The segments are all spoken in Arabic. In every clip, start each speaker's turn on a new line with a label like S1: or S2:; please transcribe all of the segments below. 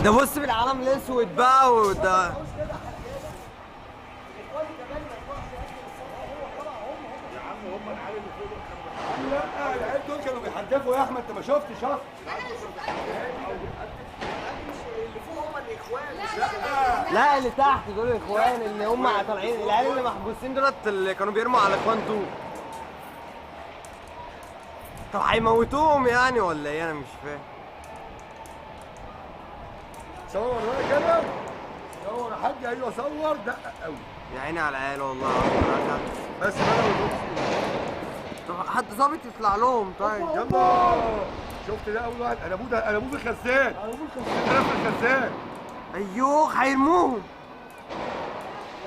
S1: ده بص بالعلم الاسود بقى وده.
S2: لا العيال دول كانوا بيحدفوا يا احمد، انت ما شفتش اصلا.
S1: لا اللي تحت دول اخوان، اللي هم طالعين العيال اللي محبوسين دولت اللي كانوا بيرموا على اخوان دول. طب هيموتوهم يعني ولا ايه؟ انا مش فاهم.
S2: صور بقى كده، صور يا حاج. ايوه صور، دقق قوي.
S1: يا عيني على العيال والله.
S2: بس بقى
S1: طب حد ظابط يطلع لهم طيب.
S2: يلا. شفت ده اول واحد قلبوه، ده قلبوه في الخزان. قلبوه في الخزان.
S1: ايوه هيرموهم.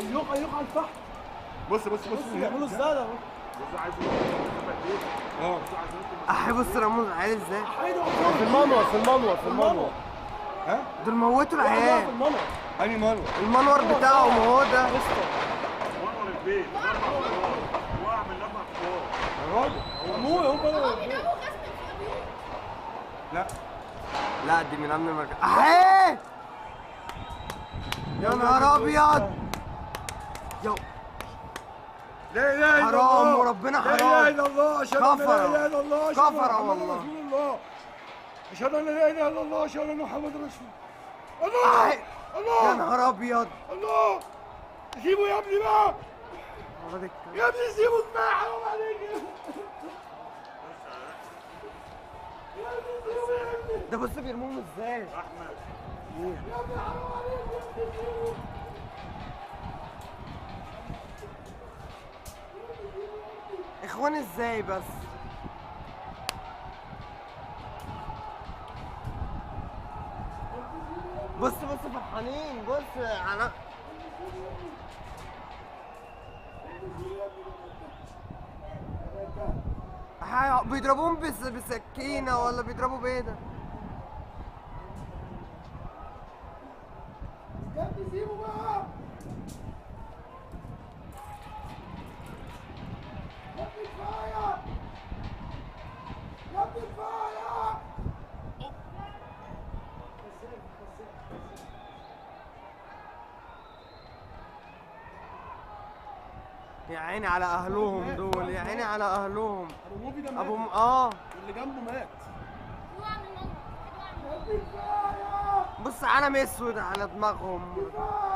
S3: ايوه على الفحم.
S2: بص
S3: بيعملوا ازاي ده؟
S1: بص رموا العيال ازاي.
S3: في المنور.
S2: ها؟
S1: دول موتوا
S3: في
S1: العيال.
S3: المنور.
S2: انهي منور؟
S1: المنور بتاعهم هو ده.
S4: منور البيت 4 ادوار، وقع من 4 ادوار.
S2: يا راجل.
S3: هم بنوا
S2: لا
S1: لا دي من امن المركز. اهي يا نهار ابيض. يو
S2: لا اله الا الله.
S1: حرام وربنا حرام.
S2: لا اله الا الله. اشهد ان لا
S1: كفرة.
S2: اله الا الله. أشهد أن
S1: كفرة
S2: محمد
S1: والله.
S2: رسول الله. اشهد ان لا اله الا الله. اشهد ان محمد رسول الله.
S1: يا
S2: الله
S1: نهار ابيض.
S2: الله. سيبوا يا ابني بقى. يا ابني سيبوا بقى، حرام عليك. يا ابني سيبوا يا ابني.
S1: ده بص بيرموهم ازاي.
S2: يا ابني حرام عليك يا ابني، سيبوا.
S1: اخوان ازاي بس. بص فرحانين. بص على بيضربوهم بسكينة ولا بيضربوا بايه ده؟
S2: يا ابني سيبوا بقى. يا ابني كفايه. يا ابني كفايه.
S1: يا عيني على اهلهم دول، يا عيني على اهلهم.
S3: ابو موفي ده
S1: ابو
S3: مات. اللي جنبه مات.
S1: بص علم اسود على دماغهم.
S2: كفايه.